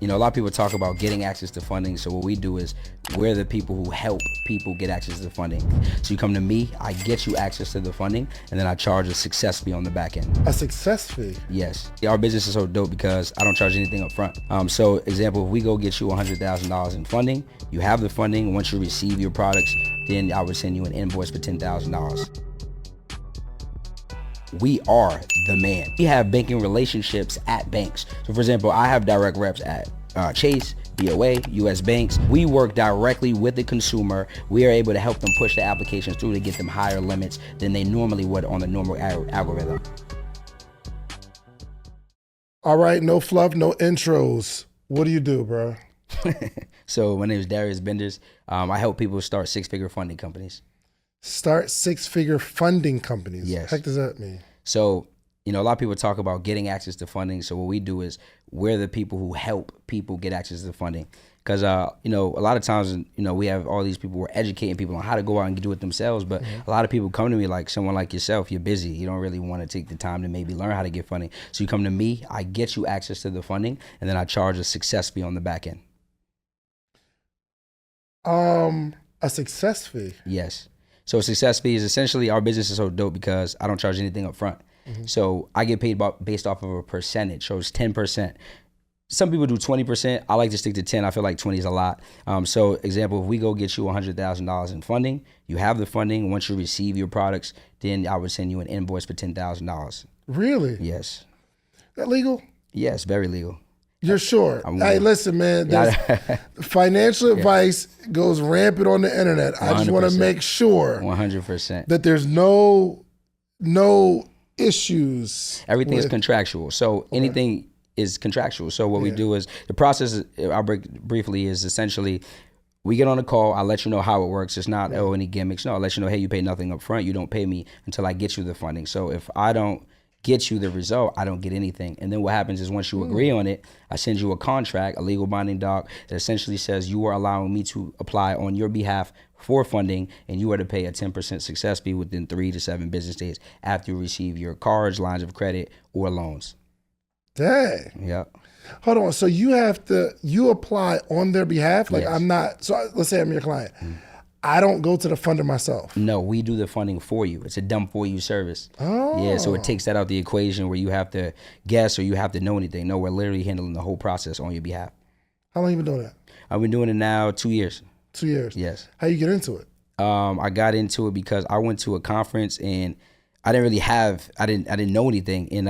You know, a lot of people talk about getting access to funding. So what we do is we're the people who help people get access to funding. So you come to me, I get you access to the funding, and then I charge a success fee on the back end. A success fee? Yes. Our business is so dope because I don't charge anything up front. So example, if we go get you $100,000 in funding, you have the funding. Once you receive your products, then I would send you an invoice for $10,000. We are the man. We have banking relationships at banks. So for example, I have direct reps at Chase, BOA, US banks. We work directly with the consumer. We are able to help them push the applications through to get them higher limits than they normally would on the normal algorithm. All right, no fluff, no intros. What do you do, bro? So my name is Darius Benders. I help people start six-figure funding companies. Start six-figure funding companies. Yes. What the heck does that mean? So, you know, a lot of people talk about getting access to funding. So what we do is we're the people who help people get access to funding. Because, you know, a lot of times, you know, we have all these people who are educating people on how to go out and do it themselves. But a lot of people come to me like someone like yourself, you're busy. You don't really want to take the time to maybe learn how to get funding. So you come to me, I get you access to the funding, and then I charge a success fee on the back end. A success fee? Yes. So a success fee is essentially, our business is so dope because I don't charge anything up front. So I get paid based off of a percentage. So it's 10%. Some people do 20%. I like to stick to 10. I feel like 20 is a lot. So example, if we go get you $100,000 in funding, you have the funding. Once you receive your products, then I would send you an invoice for $10,000. Really? Yes. That legal? Yes, very legal. You're sure? Hey, listen, man. Financial advice goes rampant on the internet. I just want to make sure 100% that there's no issues. Everything is contractual. So anything is contractual. So what we do is the process, I'll break briefly, is essentially we get on a call. I'll let you know how it works. It's not, any gimmicks. No, I'll let you know, hey, you pay nothing up front. You don't pay me until I get you the funding. So if I don't get you the result, I don't get anything. And then what happens is once you agree on it, I send you a contract, a legal binding doc that essentially says you are allowing me to apply on your behalf for funding, and you are to pay a 10% success fee within 3 to 7 business days after you receive your cards, lines of credit, or loans. Dang. Yep. Hold on. So you apply on their behalf? Like Yes. Let's say I'm your client. I don't go to the funder myself. No, we do the funding for you. It's a done for you service. Oh. Yeah, so it takes that out the equation where you have to guess or you have to know anything. No, we're literally handling the whole process on your behalf. How long you been doing that? I've been doing it now 2 years. 2 years? Yes. How you get into it? I got into it because I went to a conference and I didn't know anything. And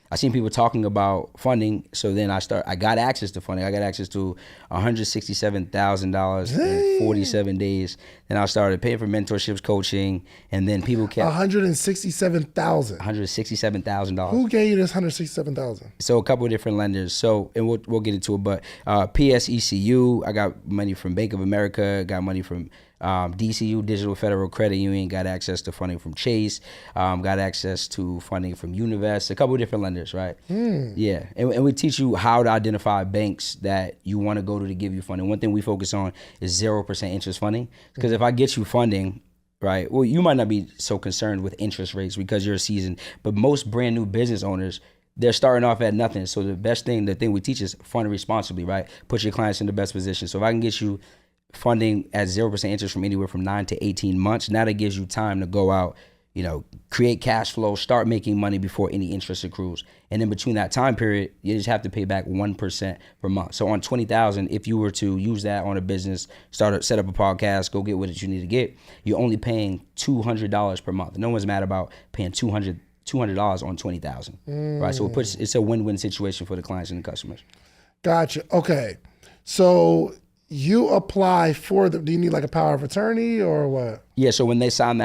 I seen people talking about funding, so then I got access to funding. I got access to $167,000 in 47 days. Then I started paying for mentorships, coaching, and then people kept $167,000. $167,000. Who gave you this $167,000? So a couple of different lenders. So, and we'll get into it, but PSECU, I got money from Bank of America, got money from DCU, Digital Federal Credit Union, got access to funding from Chase, got access to funding from Univest, a couple of different lenders, right? Yeah, and we teach you how to identify banks that you want to go to give you funding. One thing we focus on is 0% interest funding, because if I get you funding, right, well, you might not be so concerned with interest rates because you're seasoned, but most brand new business owners, they're starting off at nothing. So the thing we teach is fund responsibly, right? Put your clients in the best position. So if I can get you funding at 0% interest from anywhere from 9 to 18 months, now that gives you time to go out, you know, create cash flow, start making money before any interest accrues. And in between that time period, you just have to pay back 1% per month. So on $20,000, if you were to use that on a business, set up a podcast, go get what you need to get, you're only paying $200 per month. No one's mad about paying $200 on $20,000, right? So it's a win-win situation for the clients and the customers. Gotcha. Okay. So you apply for do you need like a power of attorney or what? Yeah, so when they sign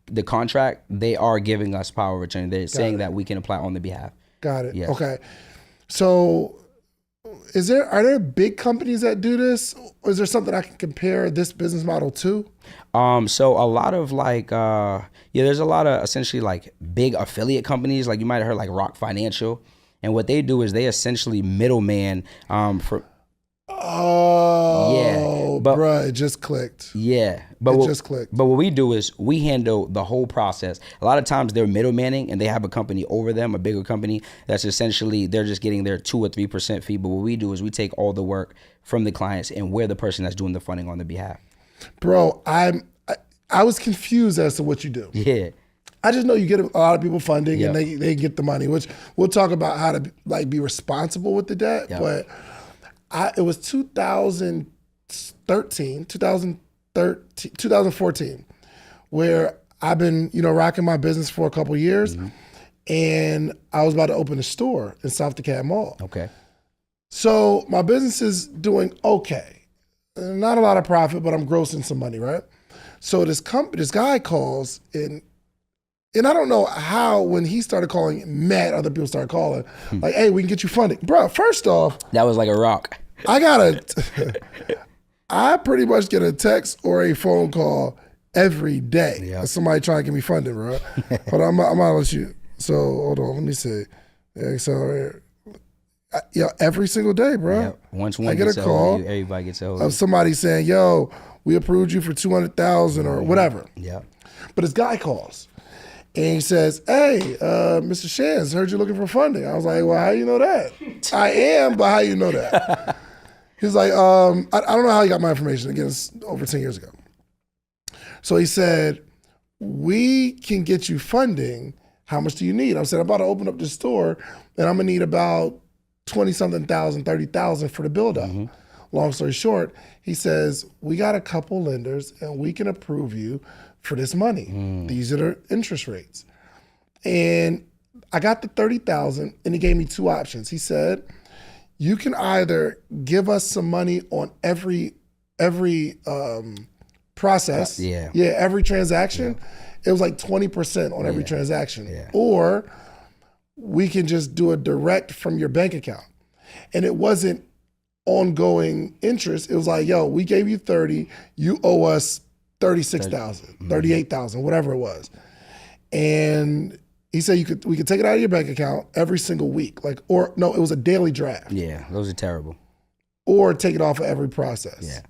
the contract, they are giving us power of attorney. They're saying that we can apply on their behalf. Got it. Yes. Okay. So are there big companies that do this? Or is there something I can compare this business model to? So a lot of there's a lot of essentially like big affiliate companies, like you might have heard like Rock Financial. And what they do is they essentially middleman for Oh, bruh, it just clicked. Yeah, Just clicked. But what we do is we handle the whole process. A lot of times they're middlemaning and they have a company over them, a bigger company that's essentially they're just getting their 2 or 3% fee. But what we do is we take all the work from the clients and we're the person that's doing the funding on their behalf. Bro, I was confused as to what you do. Yeah. I just know you get a lot of people funding Yep. and they get the money, which we'll talk about how to like be responsible with the debt. Yep. But it was 2014, where I've been, rocking my business for a couple of years, and I was about to open a store in South DeKalb Mall. Okay. So my business is doing okay. Not a lot of profit, but I'm grossing some money, right? So this guy calls and I don't know how when he started calling, mad other people started calling, like, hey, we can get you funding. Bro, first off, That was like a rock. I pretty much get a text or a phone call every day. Yep. Somebody trying to get me funding, bro. Hold on, I'm gonna let you. So hold on, let me see. Accelerator. Yeah, every single day, bro. Yep. Once one I get gets a a hold call of you, everybody gets a hold of of somebody saying, yo, we approved you for 200,000 or whatever. you. Yeah. But this guy calls and he says, hey, Mr. Shands, heard you looking for funding. I was like, well, how you know that? I am, but how you know that? He's like, I don't know how he got my information. Again, it's over 10 years ago. So he said, we can get you funding. How much do you need? I said, I'm about to open up this store and I'm gonna need about 20-something thousand, 30,000 for the build up. Long story short, he says, we got a couple lenders and we can approve you for this money. These are the interest rates. And I got the 30,000 and he gave me two options. He said, you can either give us some money on every process. Every transaction. It was like 20% on every transaction. Yeah. Or we can just do it direct from your bank account. And it wasn't ongoing interest. It was like, yo, we gave you 30, you owe us 36,000, 38,000, whatever it was. And he said we could take it out of your bank account every single week. It was a daily draft. Yeah, those are terrible. Or take it off of every process. Yeah.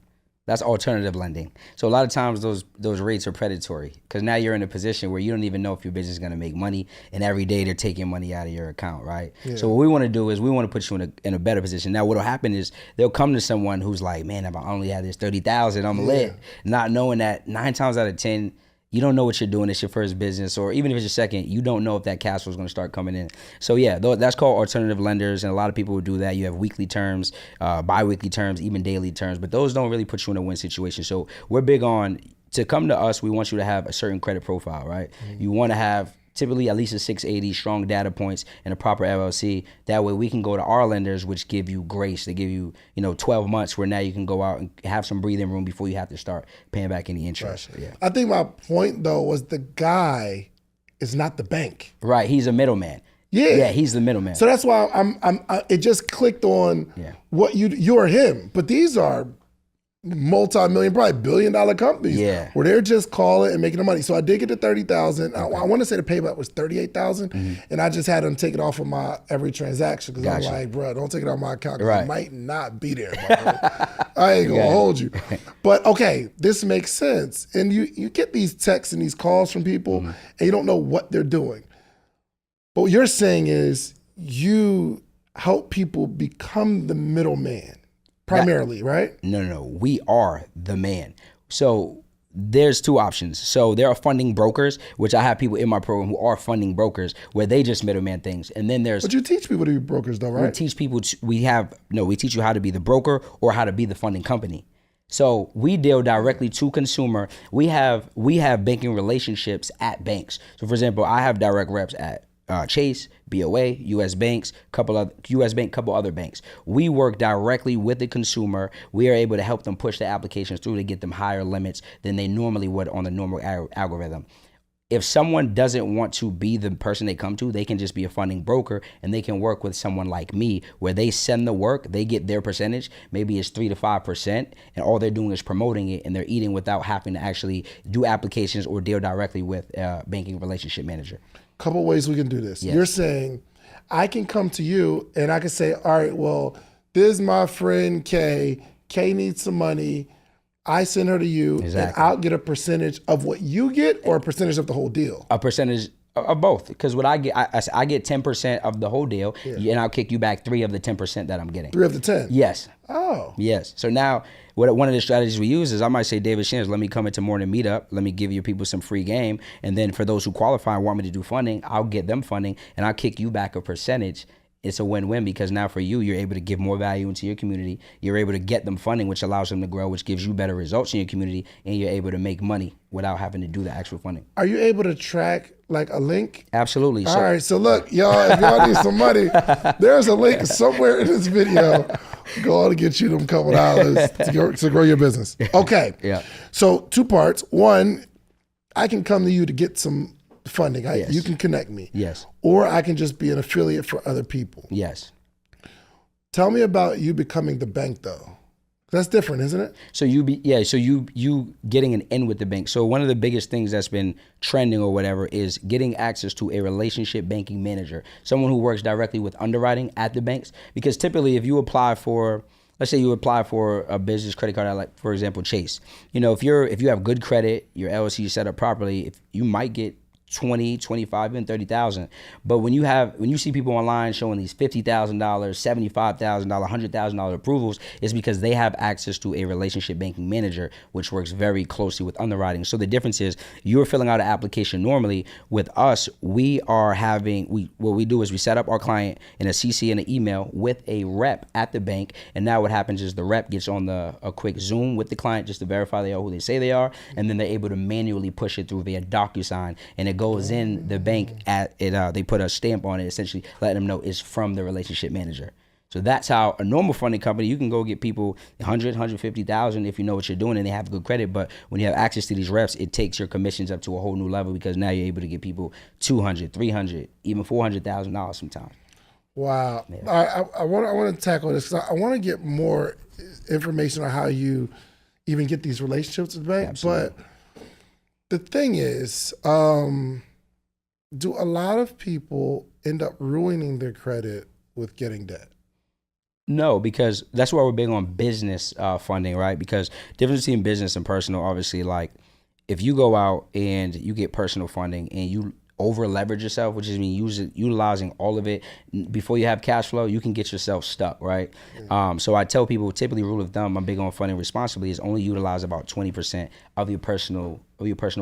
That's alternative lending. So a lot of times those rates are predatory because now you're in a position where you don't even know if your business is going to make money, and every day they're taking money out of your account, right? Yeah. So what we want to do is we want to put you in a better position. Now what'll happen is they'll come to someone who's like, man, if I only had this 30,000, I'm lit, not knowing that 9 times out of 10 you don't know what you're doing. It's your first business, or even if it's your second, you don't know if that cash flow is going to start coming in. So yeah, that's called alternative lenders, and a lot of people will do that. You have weekly terms, bi-weekly terms, even daily terms, but those don't really put you in a win situation. So we're big on, to come to us, we want you to have a certain credit profile, right? You want to have typically at least a 680, strong data points, and a proper LLC. That way we can go to our lenders, which give you grace. They give you, 12 months where now you can go out and have some breathing room before you have to start paying back any interest. Right. Yeah. I think my point though was the guy is not the bank. Right. He's a middleman. Yeah, he's the middleman. So that's why it just clicked on what you're him. But these are multi-million, probably billion-dollar companies where they're just calling and making the money. So I did get the 30,000. Okay. I want to say the payback was 38,000, and I just had them take it off of my every transaction because I'm like, bro, don't take it off my account because I might not be there. I ain't gonna hold you. But okay, this makes sense. And you get these texts and these calls from people, and you don't know what they're doing. But what you're saying is you help people become the middleman. Primarily, right? No. We are the man. So there's two options. So there are funding brokers, which I have people in my program who are funding brokers, where they just middleman things. And then there's... But you teach people to be brokers though, right? We teach people, we teach you how to be the broker or how to be the funding company. So we deal directly to consumer. We have banking relationships at banks. So for example, I have direct reps at Chase, BOA, U.S. Banks, couple other banks. We work directly with the consumer. We are able to help them push the applications through to get them higher limits than they normally would on the normal algorithm. If someone doesn't want to be the person they come to, they can just be a funding broker, and they can work with someone like me where they send the work, they get their percentage, maybe it's 3 to 5%, and all they're doing is promoting it, and they're eating without having to actually do applications or deal directly with a banking relationship manager. Couple ways we can do this. Yes. You're saying I can come to you and I can say, all right, well, this is my friend Kay. Kay needs some money. I send her to you, Exactly. and I'll get a percentage of what you get, or a percentage of the whole deal? A percentage of both, because what I get 10% of the whole deal, and I'll kick you back 3 of the 10% that I'm getting. 3 of the 10? Yes. Oh. Yes. So now, one of the strategies we use is I might say, David Shans, let me come into morning meetup. Let me give your people some free game. And then for those who qualify and want me to do funding, I'll get them funding and I'll kick you back a percentage. It's a win-win, because now for you, you're able to give more value into your community. You're able to get them funding, which allows them to grow, which gives you better results in your community, and you're able to make money without having to do the actual funding. Are you able to track like a link? Absolutely. All right, so look, y'all, if y'all need some money, there's a link somewhere in this video. Go on to get you them couple dollars to grow your business. Okay. Yeah. So 2 parts. 1, I can come to you to get some funding. Yes. You can connect me. Yes. Or I can just be an affiliate for other people. Yes. Tell me about you becoming the bank, though. That's different, isn't it? So you getting an in with the bank. So one of the biggest things that's been trending or whatever is getting access to a relationship banking manager, someone who works directly with underwriting at the banks. Because typically, if you apply for, let's say you apply for a business credit card, like for example Chase, if you have good credit, your LLC is set up properly, if you might get 20, 25, even 30,000. But when you see people online showing these $50,000, $75,000, $100,000 approvals, it's because they have access to a relationship banking manager, which works very closely with underwriting. So the difference is you're filling out an application normally. With us, what we do is we set up our client in a CC and an email with a rep at the bank. And now what happens is the rep gets on a quick Zoom with the client just to verify they are who they say they are. And then they're able to manually push it through via DocuSign, and it goes in the bank they put a stamp on it, essentially letting them know it's from the relationship manager. So that's how a normal funding company, you can go get people 100, 150,000 if you know what you're doing and they have good credit. But when you have access to these reps, it takes your commissions up to a whole new level, because now you're able to get people 200, 300, even $400,000 sometimes. Wow. Yeah. I want to tackle this because I want to get more information on how you even get these relationships with the bank. Absolutely. But the thing is, do a lot of people end up ruining their credit with getting debt? No, because that's why we're big on business funding, right? Because difference between business and personal, obviously, like if you go out and you get personal funding and you over leverage yourself, which is utilizing all of it before you have cash flow, you can get yourself stuck, right? Yeah. So I tell people, typically rule of thumb, I'm big on funding responsibly, is only utilize about 20% of your personal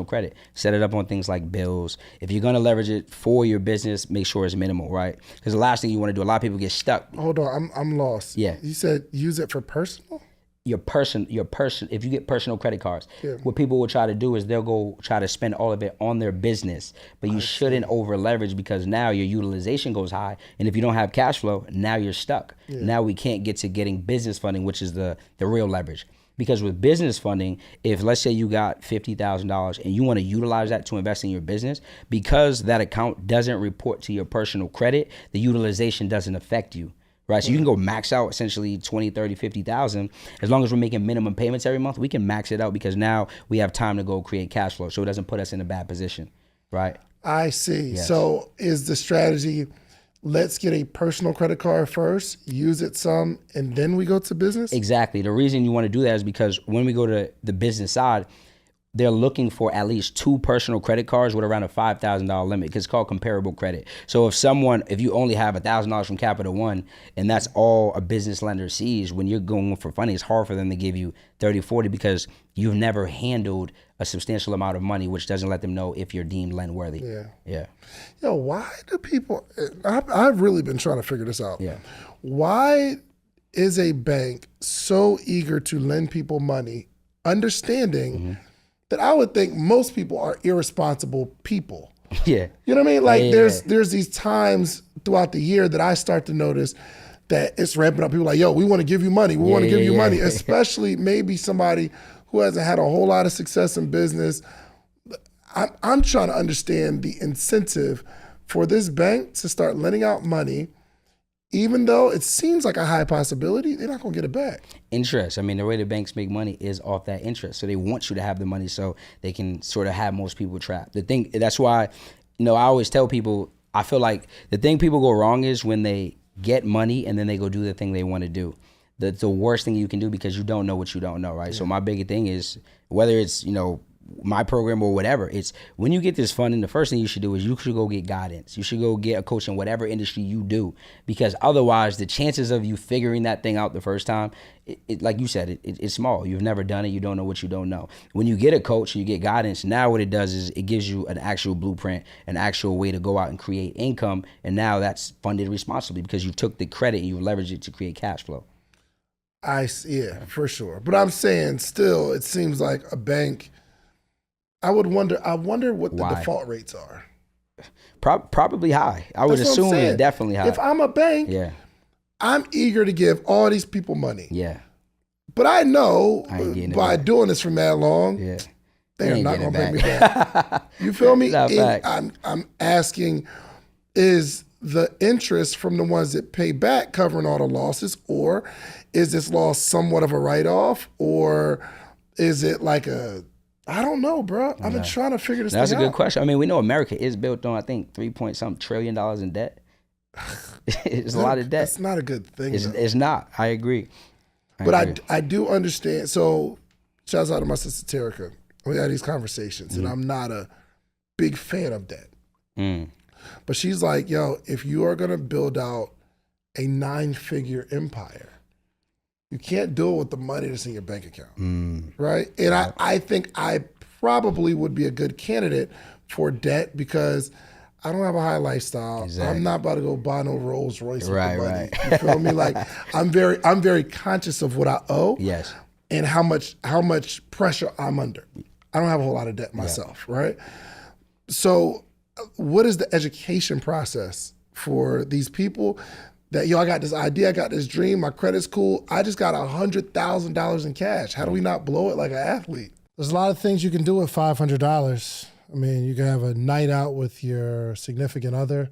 credit. Set it up on things like bills. If you're gonna leverage it for your business, make sure it's minimal, right? Because the last thing you want to do, a lot of people get stuck. Hold on, I'm lost. Yeah. You said use it for personal? Your person, if you get personal credit cards, what people will try to do is they'll go try to spend all of it on their business, but you shouldn't over leverage, because now your utilization goes high. And if you don't have cash flow, now you're stuck. Yeah. Now we can't get to getting business funding, which is the real leverage. Because with business funding, if let's say you got $50,000 and you want to utilize that to invest in your business, because that account doesn't report to your personal credit, the utilization doesn't affect you. Right, so you can go max out essentially 20, 30, 50,000. As long as we're making minimum payments every month, we can max it out, because now we have time to go create cash flow, so it doesn't put us in a bad position, right? I see. Yes. So is the strategy, let's get a personal credit card first, use it some, and then we go to business? Exactly. The reason you want to do that is because when we go to the business side, they're looking for at least 2 personal credit cards with around a $5,000 limit, because it's called comparable credit. So if you only have $1,000 from Capital One and that's all a business lender sees, when you're going for funding, it's hard for them to give you 30, 40, because you've never handled a substantial amount of money, which doesn't let them know if you're deemed lend worthy. Yeah. Yo, why do people, I've really been trying to figure this out. Yeah. Why is a bank so eager to lend people money, understanding that I would think most people are irresponsible people? Yeah. You know what I mean? Like there's these times throughout the year that I start to notice that it's ramping up. People like, yo, we want to give you money. We want to give you money, especially maybe somebody who hasn't had a whole lot of success in business. I'm trying to understand the incentive for this bank to start lending out money, even though it seems like a high possibility, they're not going to get it back. Interest. I mean, the way the banks make money is off that interest. So they want you to have the money so they can sort of have most people trapped. That's why, I always tell people, I feel like the thing people go wrong is when they get money and then they go do the thing they want to do. the worst thing you can do because you don't know what you don't know, right? So my big thing is, whether it's, my program or whatever, it's when you get this funding, the first thing you should do is you should go get guidance. You should go get a coach in whatever industry you do, because otherwise the chances of you figuring that thing out the first time, like you said, it's small. You've never done it. You don't know what you don't know. When you get a coach and you get guidance, now what it does is it gives you an actual blueprint, an actual way to go out and create income. And now that's funded responsibly because you took the credit and you leveraged it to create cash flow. Yeah, for sure. But I'm saying still, it seems like a bank, I wonder what the default rates are. Probably high. I would assume it's definitely high. If I'm a bank, I'm eager to give all these people money. Yeah. But I know by doing this for mad long, they are not going to pay me back. You feel me? I'm asking, is the interest from the ones that pay back covering all the losses, or is this loss somewhat of a write-off, or is it like I don't know, bro. I've been trying to figure this thing out. That's a good question. I mean, we know America is built on, I think, $3 trillion in debt. It's a lot of debt. That's not a good thing. It's not. I agree. I do understand. So, shouts out to my sister Terica. We had these conversations, and I'm not a big fan of debt. But she's like, yo, if you are going to build out a 9-figure empire, you can't do it with the money that's in your bank account, right? And I think I probably would be a good candidate for debt because I don't have a high lifestyle. Exactly. I'm not about to go buy no Rolls Royce with the money. You feel me? Like I'm very conscious of what I owe. Yes. And how much pressure I'm under. I don't have a whole lot of debt myself, right? So what is the education process for these people that, I got this idea, I got this dream, my credit's cool, I just got $100,000 in cash. How do we not blow it like an athlete? There's a lot of things you can do with $500. I mean, you can have a night out with your significant other.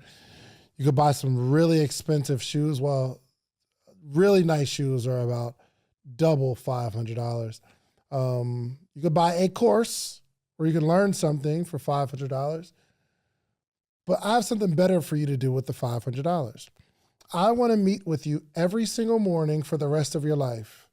You could buy some really expensive shoes. Well, really nice shoes are about double $500. You could buy a course where you can learn something for $500. But I have something better for you to do with the $500. I want to meet with you every single morning for the rest of your life.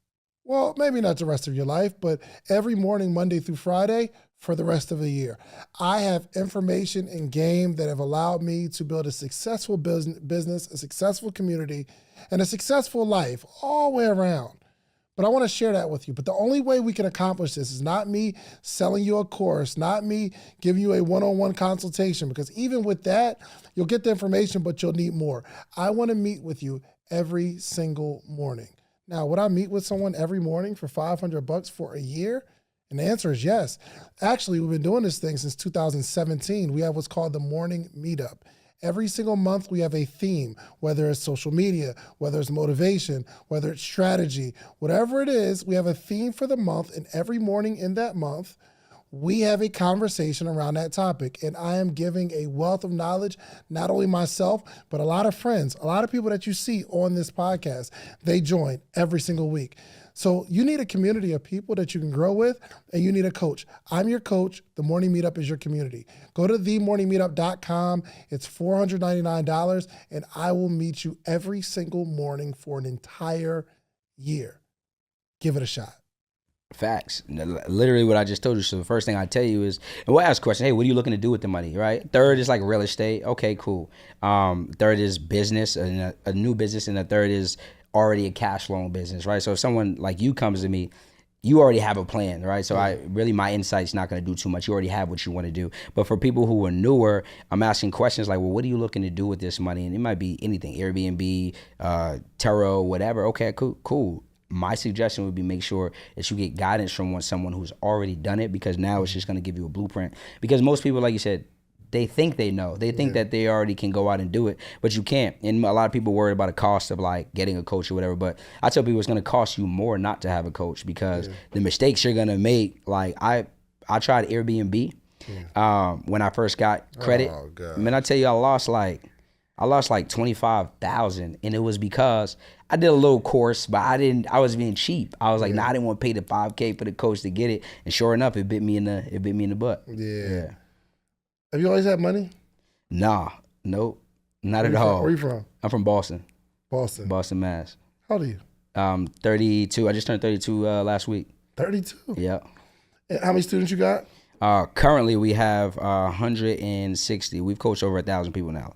Well, maybe not the rest of your life, but every morning, Monday through Friday, for the rest of the year. I have information and game that have allowed me to build a successful business, a successful community, and a successful life all the way around. But I want to share that with you. But the only way we can accomplish this is not me selling you a course, not me giving you a one-on-one consultation, because even with that, you'll get the information, but you'll need more. I want to meet with you every single morning. Now, would I meet with someone every morning for $500 for a year? And the answer is yes. Actually, we've been doing this thing since 2017. We have what's called the morning meetup. Every single month, we have a theme, whether it's social media, whether it's motivation, whether it's strategy, whatever it is, we have a theme for the month, and every morning in that month, we have a conversation around that topic. And I am giving a wealth of knowledge, not only myself, but a lot of friends, a lot of people that you see on this podcast, they join every single week. So you need a community of people that you can grow with, and you need a coach. I'm your coach. The Morning Meetup is your community. Go to themorningmeetup.com. It's $499, and I will meet you every single morning for an entire year. Give it a shot. Facts. Literally what I just told you. So the first thing I tell you is, and we'll ask a question, hey, what are you looking to do with the money, right? Third is like real estate. Okay, cool. Third is business, and a new business, and the third is already a cash flowing business, right? So if someone like you comes to me, you already have a plan, right? So my insight's not going to do too much. You already have what you want to do. But for people who are newer, I'm asking questions like, well, what are you looking to do with this money? And it might be anything, Airbnb, Turo, whatever. Okay, cool. My suggestion would be make sure that you get guidance from someone who's already done it, because now it's just going to give you a blueprint. Because most people, like you said, they think they know. They think that they already can go out and do it, but you can't. And a lot of people worry about the cost of like getting a coach or whatever. But I tell people it's going to cost you more not to have a coach, because the mistakes you're going to make, like I tried Airbnb when I first got credit. Oh, God. I mean, I tell you, I lost like $25,000, and it was because I did a little course, but I was being cheap. I was like, nah, I didn't want to pay the $5K for the coach to get it. And sure enough, it bit me in the butt. Yeah. Have you always had money? Nah, nope, not at all. Where you from? I'm from Boston. Boston, Mass. How old are you? 32. I just turned 32 last week. 32. Yeah. And how many students you got? Currently, we have 160. We've coached over 1,000 people now.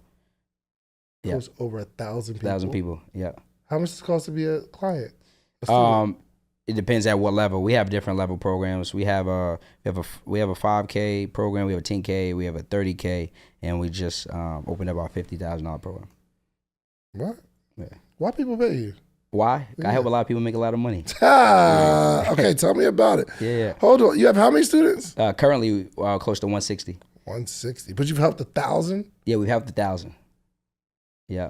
Yeah. Coached over 1,000 people. 1,000 people. Yeah. How much does it cost to be a client? A student? It depends at what level. We have different level programs. We have a 5K program. We have a 10K. We have a 30K, and we just opened up our $50,000 program. What? Yeah. Why people pay you? Why? I help a lot of people make a lot of money. Okay, tell me about it. Yeah. Hold on. You have how many students? Currently, close to 160. 160. But you've helped 1,000? Yeah, we've helped 1,000. Yeah.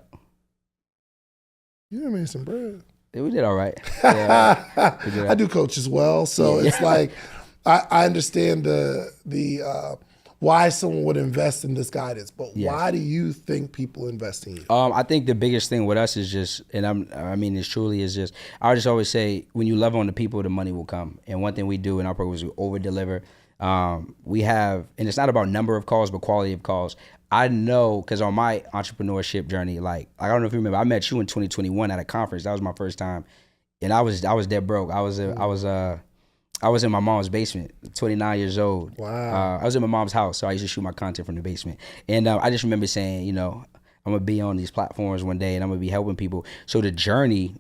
You done made some bread. Yeah, we did all right. Yeah, I do coach as well, so it's like I understand the why someone would invest in this guidance, but why do you think people invest in you? I think the biggest thing with us is just, and it's truly is just, I just always say, when you love on the people, the money will come. And one thing we do in our program is we over deliver. We have, and it's not about number of calls, but quality of calls. I know, because on my entrepreneurship journey, like I don't know if you remember, I met you in 2021 at a conference. That was my first time, and I was dead broke. I was in my mom's basement, 29 years old. Wow. I was in my mom's house, so I used to shoot my content from the basement. And I just remember saying, I'm gonna be on these platforms one day, and I'm gonna be helping people. So the journey,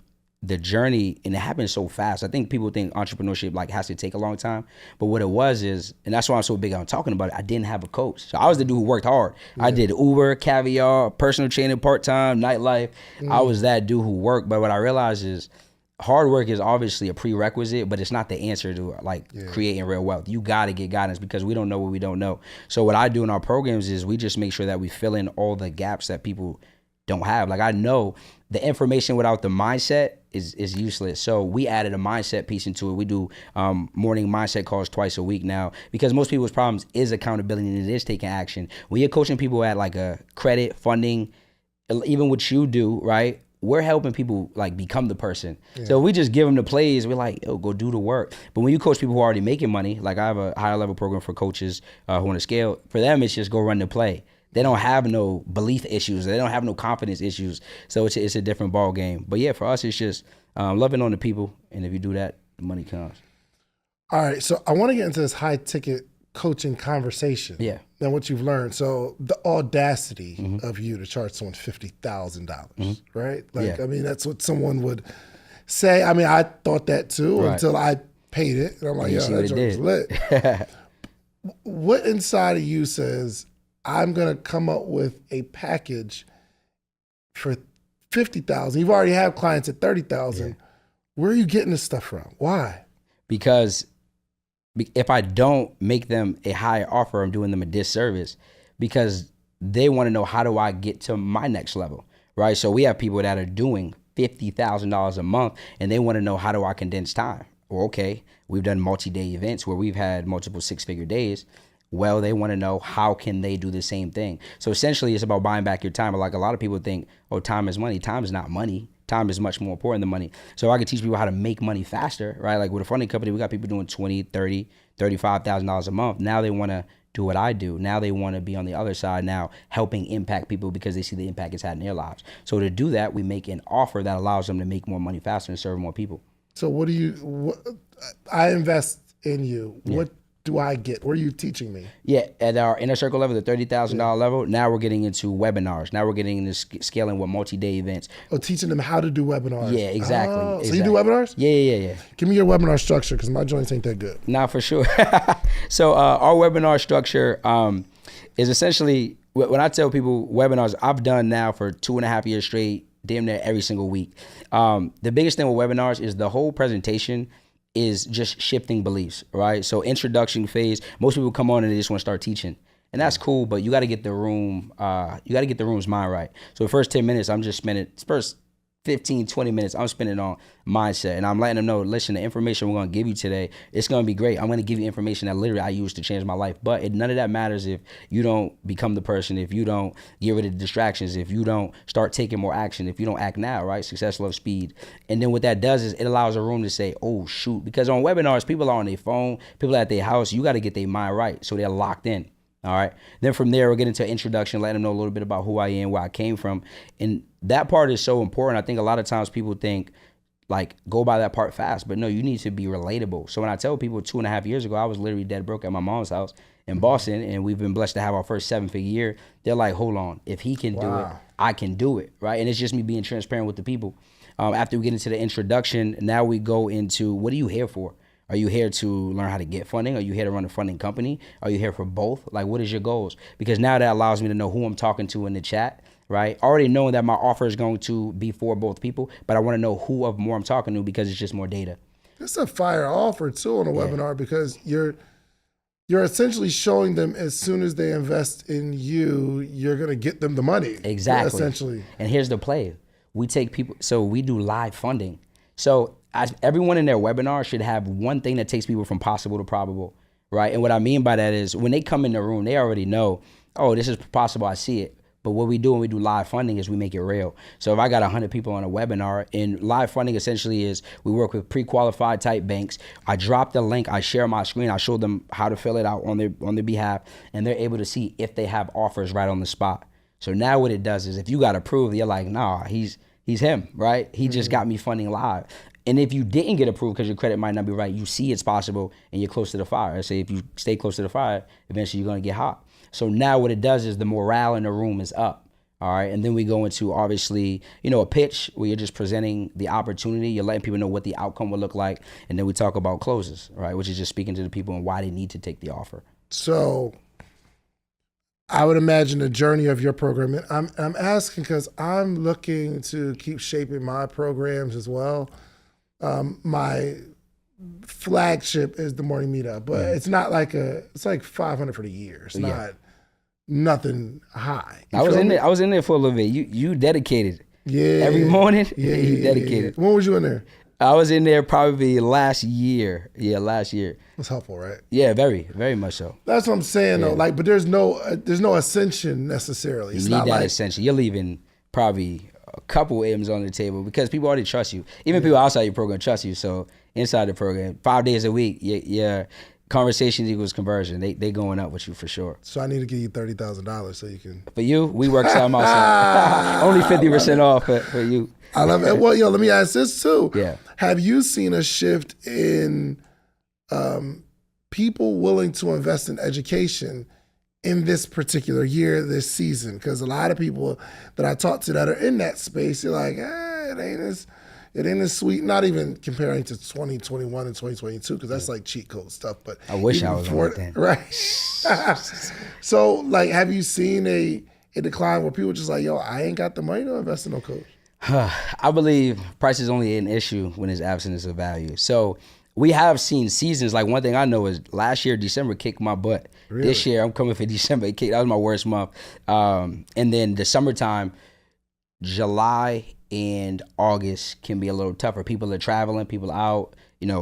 and it happened so fast. I think people think entrepreneurship like has to take a long time, but what it was is, and that's why I'm so big on talking about it, I didn't have a coach. So I was the dude who worked hard. I did Uber, Caviar, personal training, part-time, nightlife. I was that dude who worked, but what I realized is hard work is obviously a prerequisite, but it's not the answer to creating real wealth. You got to get guidance because we don't know what we don't know. So what I do in our programs is we just make sure that we fill in all the gaps that people don't have. Like I know the information without the mindset is useless. So we added a mindset piece into it. We do morning mindset calls twice a week now because most people's problems is accountability and it is taking action. When you're coaching people at like a credit, funding, even what you do, right? We're helping people like become the person. Yeah. So we just give them the plays. We're like, go do the work. But when you coach people who are already making money, like I have a higher level program for coaches who want to scale. For them, it's just go run the play. They don't have no belief issues. They don't have no confidence issues. So it's a different ball game. But yeah, for us, it's just loving on the people. And if you do that, the money comes. All right. So I want to get into this high ticket coaching conversation. Yeah. And what you've learned. So the audacity of you to charge someone $50,000, right? Like, I mean, that's what someone would say. I mean, I thought that too until I paid it. And I'm like, that joint's lit. What inside of you says, I'm going to come up with a package for $50,000. You've already have clients at $30,000. Yeah. Where are you getting this stuff from? Why? Because if I don't make them a higher offer, I'm doing them a disservice because they want to know, how do I get to my next level, right? So we have people that are doing $50,000 a month and they want to know, how do I condense time? Well, okay, we've done multi-day events where we've had multiple six-figure days. Well, they want to know, how can they do the same thing? So essentially, it's about buying back your time. But like a lot of people think, time is money. Time is not money. Time is much more important than money. So I can teach people how to make money faster, right? Like with a funding company, we got people doing $20,000, $30,000, $35,000 a month. Now they want to do what I do. Now they want to be on the other side now, helping impact people because they see the impact it's had in their lives. So to do that, we make an offer that allows them to make more money faster and serve more people. So I invest in you. Yeah. What do I get? What are you teaching me? Yeah, at our inner circle level, the $30,000 level, now we're getting into webinars. Now we're getting into scaling with multi-day events. Oh, teaching them how to do webinars. Yeah, exactly. So you do webinars? Yeah. Give me your webinar structure because my joints ain't that good. Nah, for sure. So our webinar structure is essentially, when I tell people webinars, I've done now for 2.5 years straight, damn near every single week. The biggest thing with webinars is the whole presentation is just shifting beliefs, right? So introduction phase, most people come on and they just want to start teaching. And that's cool, but you got to get the room, you got to get the room's mind right. So the first 10 minutes, I'm just spending, first 15, 20 minutes, I'm spending on mindset. And I'm letting them know, listen, the information we're going to give you today, it's going to be great. I'm going to give you information that literally I use to change my life. But none of that matters if you don't become the person, if you don't get rid of the distractions, if you don't start taking more action, if you don't act now, right? Success loves speed. And then what that does is it allows a room to say, oh, shoot. Because on webinars, people are on their phone, people are at their house. You got to get their mind right so they're locked in. All right. Then from there, we'll get into an introduction, let them know a little bit about who I am, where I came from. And that part is so important. I think a lot of times people think like go by that part fast. But no, you need to be relatable. So when I tell people 2.5 years ago, I was literally dead broke at my mom's house in Boston, and we've been blessed to have our first 7-figure year. They're like, hold on, if he can do it, I can do it, right? And it's just me being transparent with the people. After we get into the introduction, now we go into, what are you here for? Are you here to learn how to get funding? Are you here to run a funding company? Are you here for both? Like, what is your goals? Because now that allows me to know who I'm talking to in the chat, right? Already knowing that my offer is going to be for both people, but I want to know who of more I'm talking to because it's just more data. It's a fire offer too on a webinar, because you're essentially showing them as soon as they invest in you, you're going to get them the money. Exactly. Essentially. And here's the play. We take people, so we do live funding. So everyone in their webinar should have one thing that takes people from possible to probable, right? And what I mean by that is when they come in the room, they already know, oh, this is possible, I see it. But what we do when we do live funding is we make it real. So if I got 100 people on a webinar, and live funding essentially is we work with pre-qualified type banks. I drop the link, I share my screen, I show them how to fill it out on their behalf, and they're able to see if they have offers right on the spot. So now what it does is if you got approved, you're like, nah, he's him, right? He just got me funding live. And if you didn't get approved because your credit might not be right, you see it's possible and you're close to the fire. I say if you stay close to the fire, eventually you're gonna get hot. So now what it does is the morale in the room is up, all right? And then we go into, obviously, a pitch where you're just presenting the opportunity. You're letting people know what the outcome will look like. And then we talk about closes, right? Which is just speaking to the people and why they need to take the offer. So I would imagine the journey of your program. I'm asking because I'm looking to keep shaping my programs as well. My flagship is the morning meetup, but it's not like it's like 500 for the year. It's not nothing high. I was in there for a little bit. You dedicated. Yeah. Every morning. You dedicated. When was you in there? I was in there probably last year. Yeah, last year. That's helpful, right? Yeah, very, very much so. That's what I'm saying though. Like, but there's no ascension necessarily. You need that ascension. You're leaving probably a couple M's on the table because people already trust you. Even people outside your program trust you. So inside the program, 5 days a week, yeah, conversations equals conversion. They going up with you for sure. So I need to give you $30,000 so you can. For you, we work some outside. Only 50% off for you. I love it. Well, let me ask this too. Yeah. Have you seen a shift in people willing to invest in education in this particular year, this season? Because a lot of people that I talk to that are in that space, you're like, it ain't as sweet. Not even comparing to 2021 and 2022, because that's like cheat code stuff. But I wish I was on that then. Right. So, like, have you seen a decline where people just like, I ain't got the money to invest in no coach? I believe price is only an issue when there's absence of value. So we have seen seasons. Like, one thing I know is last year, December kicked my butt. Really? This year, I'm coming for December. That was my worst month. And then the summertime, July and August can be a little tougher. People are traveling, people are out.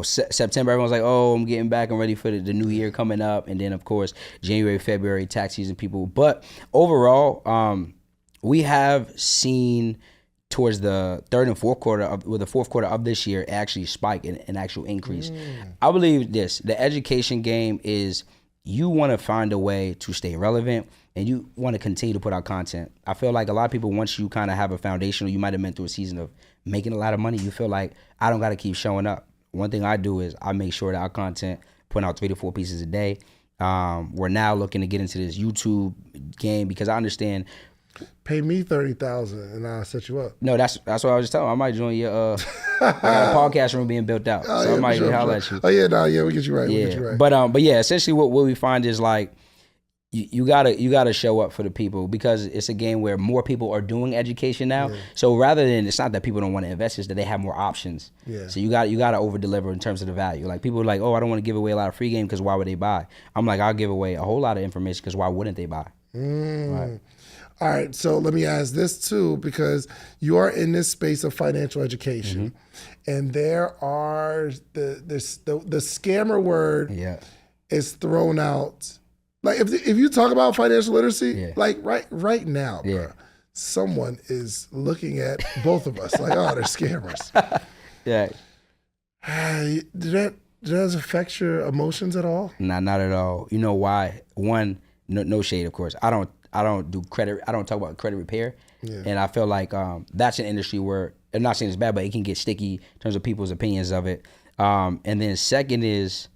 September, everyone's like, oh, I'm getting back. I'm ready for the new year coming up. And then, of course, January, February, tax season people. But overall, we have seen towards the third and fourth quarter the fourth quarter of this year actually spike in an actual increase. I believe the education game is you want to find a way to stay relevant and you want to continue to put out content. I feel like a lot of people, once you kind of have a foundation, or you might have been through a season of making a lot of money, you feel like I don't got to keep showing up. One thing I do is I make sure that our content, putting out 3 to 4 pieces a day. We're now looking to get into this YouTube game because I understand. Pay me $30,000 and I'll set you up. No, that's what I was just telling you. I might join your podcast room being built out. So I might holler at you. Oh yeah, we get you right. Yeah. We get you right. But yeah, essentially what we find is like you gotta show up for the people because it's a game where more people are doing education now. Yeah. So rather than, it's not that people don't want to invest, it's that they have more options. Yeah. So you gotta over deliver in terms of the value. Like, people are like, oh, I don't want to give away a lot of free game because why would they buy? I'm like, I'll give away a whole lot of information because why wouldn't they buy? Right. All right, so let me ask this too, because you are in this space of financial education, and there are the scammer word is thrown out. Like, if you talk about financial literacy, like right now, bro, someone is looking at both of us like, oh, they're scammers. Did that affect your emotions at all? Nah, not at all. You know why? One, no shade, of course. I don't do credit. I don't talk about credit repair. Yeah. And I feel like that's an industry where, I'm not saying it's bad, but it can get sticky in terms of people's opinions of it. And then second is,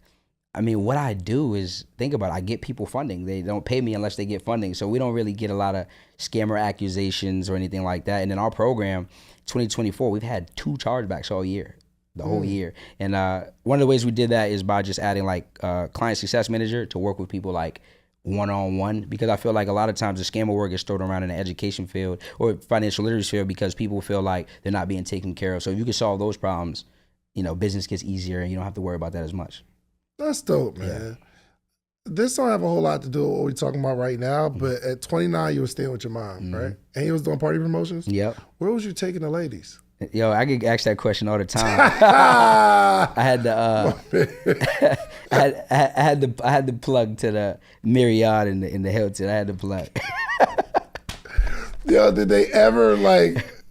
I mean, what I do is, think about it, I get people funding. They don't pay me unless they get funding. So we don't really get a lot of scammer accusations or anything like that. And in our program, 2024, we've had 2 chargebacks all year, the whole year. And one of the ways we did that is by just adding like client success manager to work with people like one-on-one, because I feel like a lot of times the scammer work gets thrown around in the education field or financial literacy field because people feel like they're not being taken care of. So if you can solve those problems, you know, business gets easier and you don't have to worry about that as much. That's dope, man. This don't have a whole lot to do with what we're talking about right now, but at 29, you were staying with your mom, right? And you was doing party promotions? Yep. Where was you taking the ladies? Yo, I get asked that question all the time. I had the I had the plug to the Marriott in the Hilton. I had the plug. Yo, did they ever like?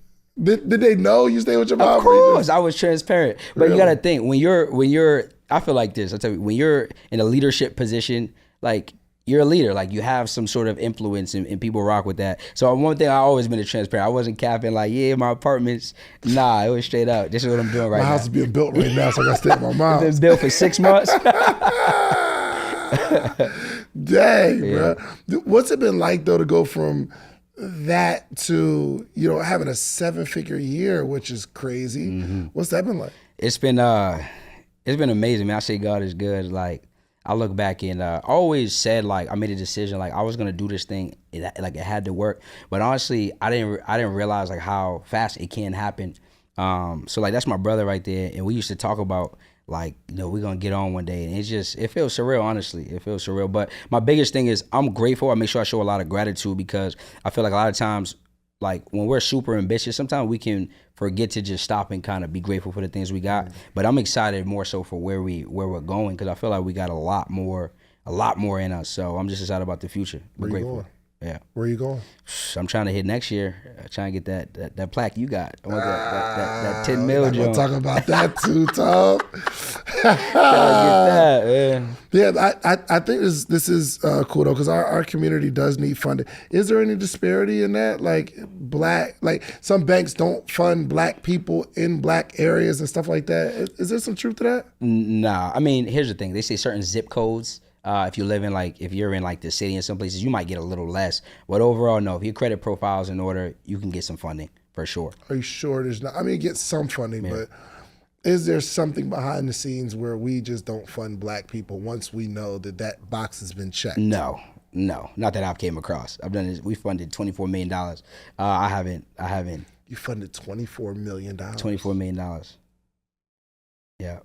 Did they know you stayed with your mom? Of course, I was transparent. But you gotta think, when you're I feel like this. I tell you, when you're in a leadership position, like, you're a leader, like you have some sort of influence and people rock with that. So one thing I always been transparent. I wasn't capping like, yeah, my apartments. Nah, it was straight up. This is what I'm doing right now. My house is being built right now, so I got to stay with my mom. It's been built for 6 months. Dang, bro. What's it been like though to go from that to, you know, having a 7-figure year, which is crazy? What's that been like? It's been amazing, man. I say God is good. Like, I look back and I always said, like, I made a decision, like I was gonna do this thing, like it had to work. But honestly, I didn't realize like how fast it can happen. So like, that's my brother right there, and we used to talk about, like, you know, we're gonna get on one day, and it feels surreal. Honestly, it feels surreal. But my biggest thing is I'm grateful. I make sure I show a lot of gratitude, because I feel like a lot of times, like when we're super ambitious, sometimes we can forget to just stop and kind of be grateful for the things we got. But I'm excited more so for where we're going, because I feel like we got a lot more in us. So I'm just excited about the future. Where you going? Yeah. Where are you going? I'm trying to hit next year. Trying to get that plaque you got. I want that 10 mil joint. We'll talk about that too, Tom. Trying to get that, man. Yeah, I think this is cool though, because our community does need funding. Is there any disparity in that? Like some banks don't fund black people in black areas and stuff like that. Is there some truth to that? Nah, I mean, here's the thing. They say certain zip codes, if you're in like the city and some places, you might get a little less. But overall, no. If your credit profile is in order, you can get some funding for sure. Are you sure there's not? I mean, get some funding, but is there something behind the scenes where we just don't fund black people once we know that box has been checked? No, not that I've came across. I've done this. We funded $24 million. I haven't. You funded $24 million. $24 million. Yeah.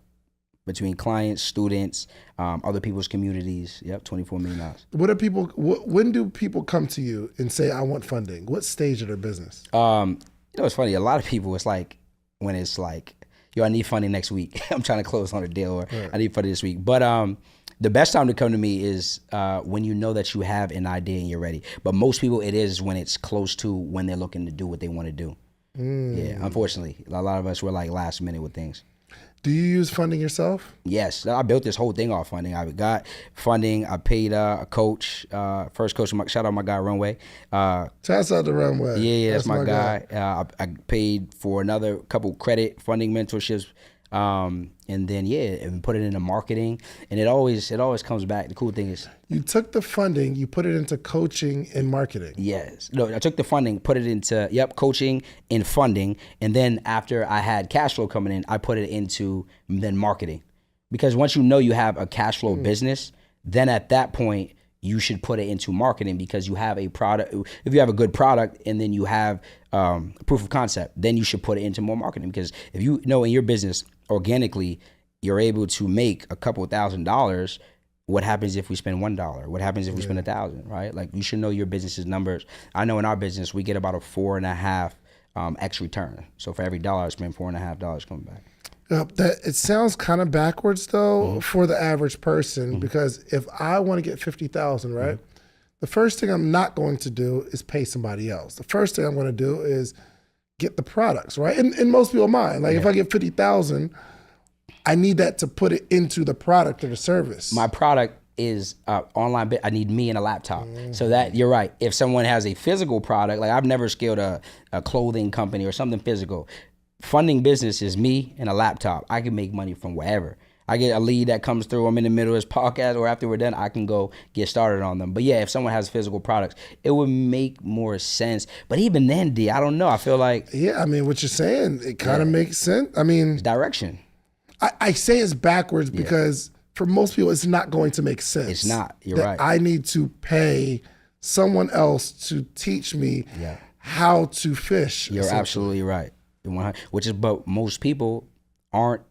Between clients, students, other people's communities. Yep, $24 million. When do people come to you and say, I want funding? What stage of their business? You know, it's funny. A lot of people, it's like, when it's like, yo, I need funding next week. I'm trying to close on a deal, or I need funding this week. But the best time to come to me is when you know that you have an idea and you're ready. But most people, it is when it's close to when they're looking to do what they want to do. Yeah, unfortunately. A lot of us were like last minute with things. Do you use funding yourself? Yes, I built this whole thing off funding. I got funding. I paid a coach, first coach. Shout out my guy Runway. Shouts out to Runway. Yeah, that's my guy. I paid for another couple credit funding mentorships, and then and put it into marketing. And it always comes back. The cool thing is, you took the funding, you put it into coaching and marketing. Yes. No, I took the funding, put it into coaching and funding, and then after I had cash flow coming in, I put it into then marketing. Because once you know you have a cash flow business, then at that point you should put it into marketing, because you have a product. If you have a good product and then you have proof of concept, then you should put it into more marketing. Because if you know in your business organically you're able to make a couple $1,000, what happens if we spend $1? What happens if we spend 1,000? Right? Like, you should know your business's numbers. I know in our business we get about a 4.5 X return. So for every dollar I spend, $4.5 coming back. It sounds kind of backwards though for the average person, because if I want to get 50,000, right? The first thing I'm not going to do is pay somebody else. The first thing I'm going to do is get the products, right? In most people's mind, like if I get 50,000, I need that to put it into the product or the service. My product is online. I need me and a laptop. So that you're right. If someone has a physical product, like I've never scaled a clothing company or something physical. Funding business is me and a laptop. I can make money from wherever. I get a lead that comes through, I'm in the middle of this podcast, or after we're done, I can go get started on them. But yeah, if someone has physical products, it would make more sense. But even then, D, I don't know. I feel like... Yeah, I mean, what you're saying, it kind of makes sense. I mean... Direction. I say it's backwards because for most people, it's not going to make sense. It's not. You're that right. I need to pay someone else to teach me how to fish. You're absolutely right. But most people aren't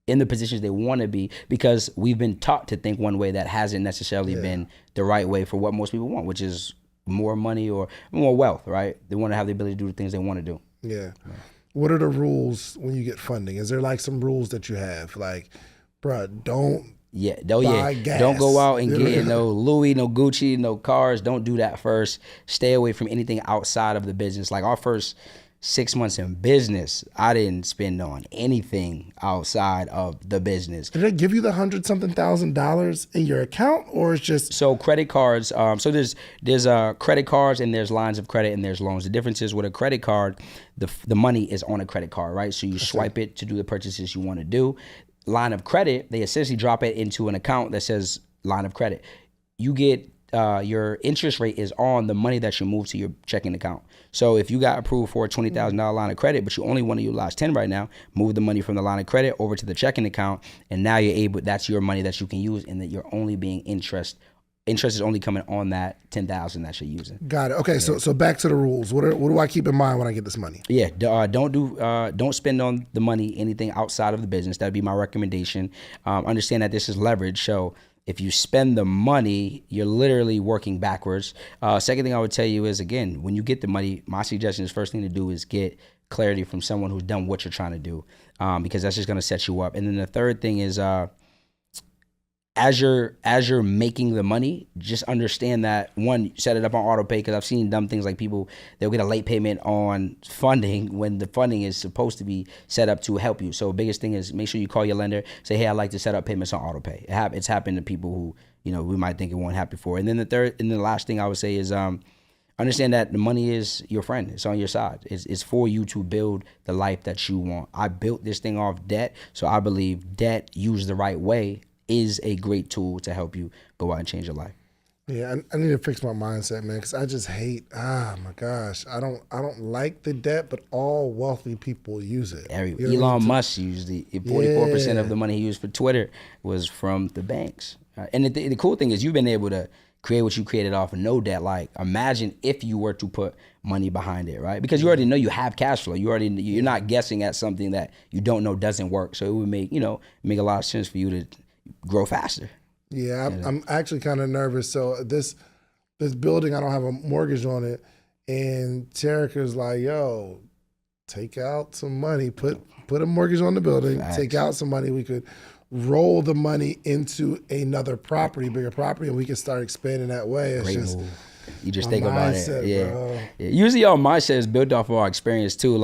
in the positions they want to be because we've been taught to think one way that hasn't necessarily been the right way for what most people want, which is more money or more wealth, right? They want to have the ability to do the things they want to do. Yeah. What are the rules when you get funding? Is there like some rules that you have? Like, bruh, don't buy gas. Don't go out and get no Louis, no Gucci, no cars. Don't do that first. Stay away from anything outside of the business. Like our first 6 months in business, I didn't spend on anything outside of the business. Did they give you the $100,000 in your account, or it's just... So credit cards, so there's credit cards and there's lines of credit and there's loans. The difference is with a credit card, the money is on a credit card, right? So you swipe it to do the purchases you want to do. Line of credit, they essentially drop it into an account that says line of credit. You get your interest rate is on the money that you move to your checking account. So if you got approved for a $20,000 line of credit, but you only want to utilize 10 right now, move the money from the line of credit over to the checking account, and now you're able. That's your money that you can use, and that you're only being interest. Interest is only coming on that $10,000 that you're using. Got it. Okay, so back to the rules. What do I keep in mind when I get this money? Yeah, don't spend on the money anything outside of the business. That'd be my recommendation. Understand that this is leverage, so if you spend the money, you're literally working backwards. Second thing I would tell you is, again, when you get the money, my suggestion is first thing to do is get clarity from someone who's done what you're trying to do, because that's just going to set you up. And then the third thing is, as you're making the money, just understand that, one, set it up on auto pay, because I've seen dumb things like people, they'll get a late payment on funding when the funding is supposed to be set up to help you. So biggest thing is make sure you call your lender, say, hey, I'd like to set up payments on auto pay. It's happened to people who, we might think it won't happen for. And then the last thing I would say is, understand that the money is your friend. It's on your side. It's for you to build the life that you want. I built this thing off debt, so I believe debt used the right way is a great tool to help you go out and change your life. Yeah, I need to fix my mindset, man, because I just hate. My gosh, I don't like the debt, but all wealthy people use it. Elon Musk used it. 44% of the money he used for Twitter was from the banks. And the cool thing is, you've been able to create what you created off of no debt. Like, imagine if you were to put money behind it, right? Because you already know you have cash flow. You're not guessing at something that you don't know doesn't work. So it would make a lot of sense for you to grow faster. Yeah, I'm actually kind of nervous. So this building, I don't have a mortgage on it, and Terica's like, "Yo, take out some money, put a mortgage on the building, take out some money. We could roll the money into another property, bigger property, and we can start expanding that way." It's Great just move. You just think about it. Yeah. Bro. Yeah. Usually our mindset is built off of our experience too.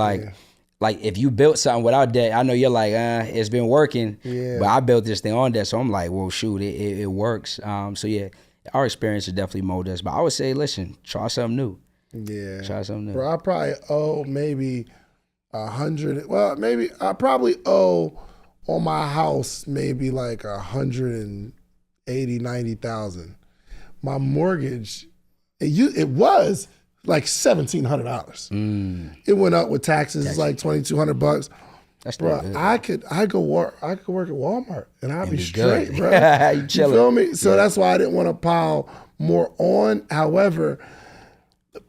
Like if you built something without debt, I know you're like, it's been working, but I built this thing on debt. So I'm like, well, shoot, it works. So yeah, our experience has definitely molded us. But I would say, listen, try something new. Yeah. Try something new. Bro, I probably owe maybe 100. Well, maybe I probably owe on my house maybe like 180,000-90,000. My mortgage, it was like $1,700. It went up with taxes. It's like $2,200. That's bro. Good. I could work at Walmart and I'd be straight, good. bro. You feel me? So that's why I didn't want to pile more on. However,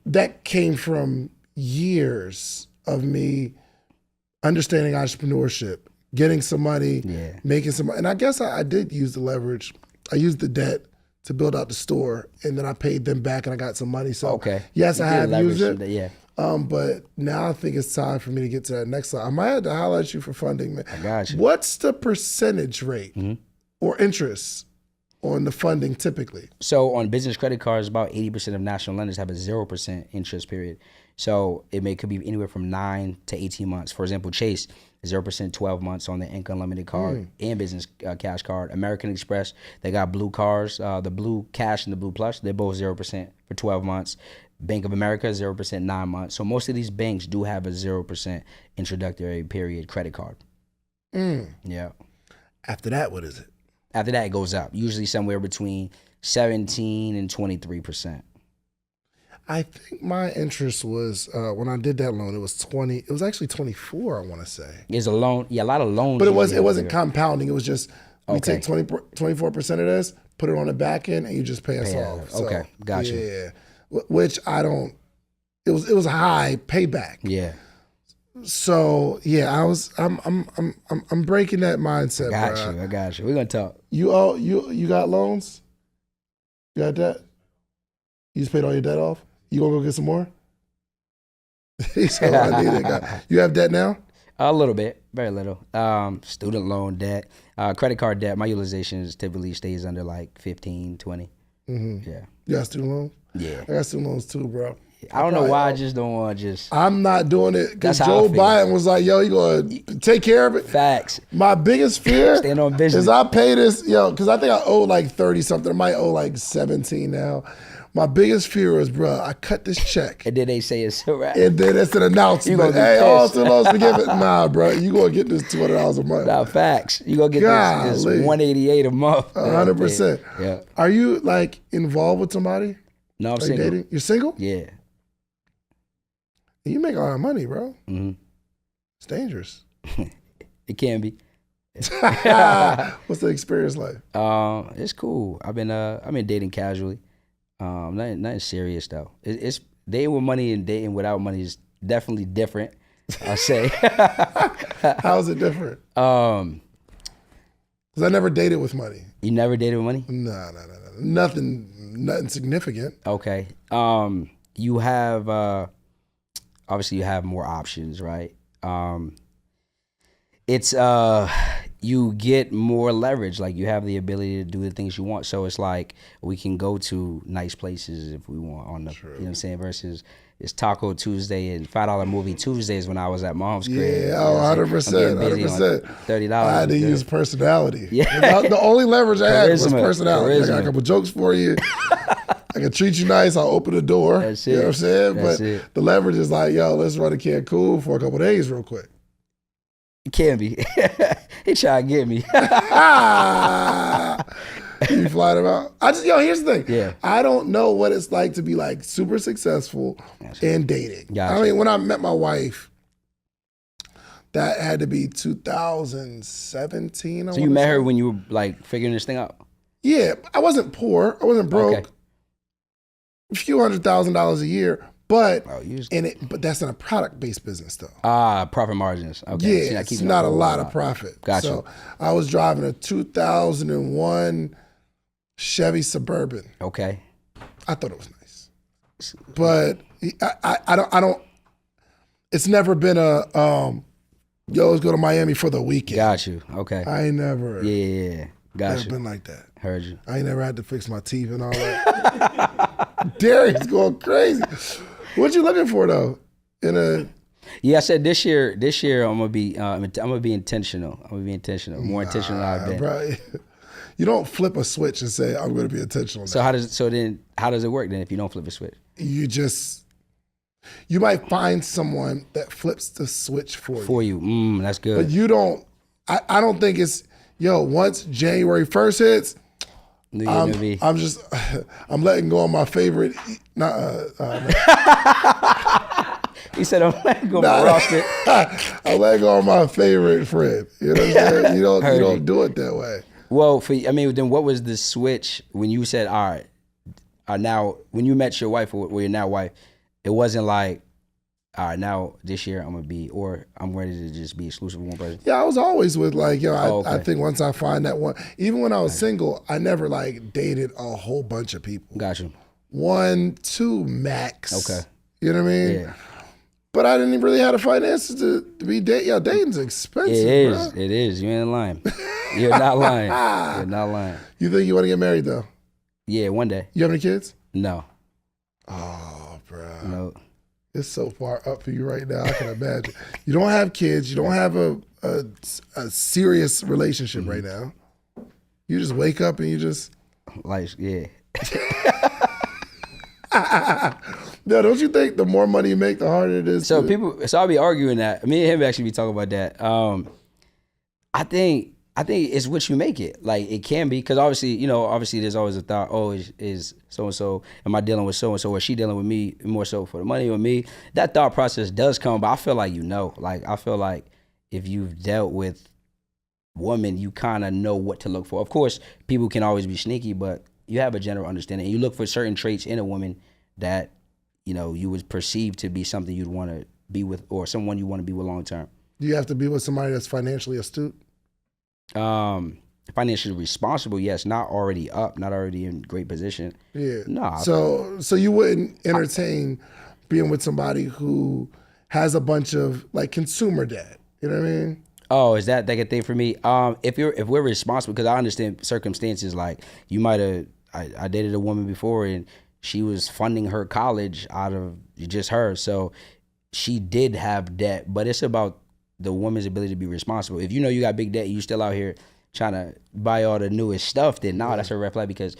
that came from years of me understanding entrepreneurship, getting some money, making some money. And I guess I did use the leverage. I used the debt to build out the store, and then I paid them back and I got some money. So yes, I have used it. But now I think it's time for me to get to that next slide. I might have to highlight you for funding, man. I got you. What's the percentage rate or interest on the funding typically? So on business credit cards, about 80% of national lenders have a 0% interest period. So could be anywhere from 9 to 18 months. For example, Chase, 0% 12 months on the income limited card and business cash card. American Express, they got blue cards, the blue cash and the blue plus. They're both 0% for 12 months. Bank of America, 0% 9 months. So most of these banks do have a 0% introductory period credit card. Yeah. After that, what is it? After that, it goes up, usually somewhere between 17 and 23%. I think my interest was when I did that loan. It was 20. It was actually 24. I want to say. There's a loan, a lot of loans. But it wasn't compounding. It was just we Okay. take 24% of this, put it on the back end, and you just pay us off. So, Okay, gotcha. Yeah, which I don't. It was a high payback. Yeah. So yeah, I'm breaking that mindset. I got you. We're gonna talk. You got loans? You got debt? You just paid all your debt off? You gonna go get some more? He said, I need it. You have debt now? A little bit, very little. Student loan debt, credit card debt. My utilization typically stays under like 15, 20. Mm-hmm. Yeah. You got student loans? Yeah. I got student loans too, bro. I don't know why I just don't want to just. I'm not doing it because That's how I Joe feel. Biden was like, yo, you gonna take care of it? Facts. My biggest fear Stand on business. is I pay this, because I think I owe like 30 something. I might owe like 17 now. My biggest fear is, bro, I cut this check. And then they say it's all right. And then it's an You announcement. gonna be Hey, all pissed. student loans forgiven. Nah, bro, you gonna get this $200 a month. Nah, facts. You gonna get this Golly. 188 a month. 100%. Yeah. Are you like involved with somebody? No, I'm Are you single. dating? You're single? Yeah. You make a lot of money, bro. Mm-hmm. It's dangerous. It can be. What's the experience like? It's cool. I've been dating casually. Nothing serious though. It's dating with money and dating without money is definitely different. I'll say. How's it different? Because I never dated with money. You never dated with money? No. Nothing significant. Okay. You have obviously you have more options, right? It's you get more leverage. Like you have the ability to do the things you want. So it's like we can go to nice places if we want on the, you know what I'm saying? Versus it's Taco Tuesday and $5 movie Tuesdays when I was at mom's crib. Yeah, You know what I'm 100%. saying? I'm getting busy on 100%. $30. I had to Yeah. use personality. Yeah. The only leverage I had was Charisma. personality. I got a Charisma. couple jokes for you. I can treat you nice. I'll open the door. That's You know it. what I'm saying? That's But it. the leverage is like, yo, let's run a Cancun for a couple days real quick. It can be. He try to get me. You fly them out. Here's the thing. Yeah. I don't know what it's like to be like super successful in dating. Gotcha. I mean, when I met my wife, that had to be 2017. So you met her when you were like figuring this thing out? Yeah, I wasn't poor. I wasn't broke. Okay. A few $100,000 a year, but Oh, you just, but that's in a product-based business though. profit margins. Okay. See, I Yeah, keep it's it not a up. lot of profit. Gotcha. So I was driving a 2001 Chevy Suburban. Okay. I thought it was nice, but I don't. It's never been a yo, let's go to Miami for the weekend. Got you. Okay. I ain't never. Yeah. Got Never you. been like that. Heard you. I ain't never had to fix my teeth and all that. Darius going crazy. What you looking for though? Yeah, I said this year I'm gonna be intentional. I'm gonna be intentional. More intentional than I've been. Bro, you don't flip a switch and say I'm going to be intentional. So now. how does it work then if you don't flip a switch? You might find someone that flips the switch for you. That's good. But you don't. I don't think it's once January 1st hits. Knew you were gonna be. I'm letting go of my favorite. He said I'm letting go my roster. I'm letting go of my favorite friend. You know what I'm saying? You don't do it that way. Well, then what was the switch when you said, all right, now when you met your wife or your now wife, it wasn't like, all right, now this year I'm ready to just be exclusive with one person. Yeah, I was always with like, okay. I think once I find that one, even when I was single, I never like dated a whole bunch of people. Got you. 1, 2 max. Okay. You know what I mean? Yeah. But I didn't really have the finances to be dating. Yo, dating's expensive, It is. bro. It is. You ain't lying. You're not lying. You're not lying. You think you want to get married though? Yeah, one day. You have any kids? No. Oh, bro. No. It's so far up for you right now. I can imagine. You don't have kids. You don't have a a serious relationship right now. You just wake up and you just Like, yeah. no, don't you think the more money you make, the harder it is? So I'll be arguing that. Me and him actually be talking about that. I think it's what you make it. Like, it can be, because obviously there's always a thought, oh, is so and so, am I dealing with so and so, or is she dealing with me more so for the money or me? That thought process does come, but I feel like like, I feel like if you've dealt with women, you kind of know what to look for. Of course, people can always be sneaky, but you have a general understanding. And you look for certain traits in a woman that you would perceive to be something you'd want to be with, or someone you want to be with long term. Do you have to be with somebody that's financially astute? Financially responsible, yes. Not already in great position. Yeah. No. So you wouldn't entertain being with somebody who has a bunch of like consumer debt. You know what I mean? Oh, is that a thing for me? If we're responsible, because I understand circumstances, like you might have. I dated a woman before, and she was funding her college out of just her, so she did have debt. But it's about the woman's ability to be responsible. If you got big debt, and you still out here trying to buy all the newest stuff, then that's a red flag, because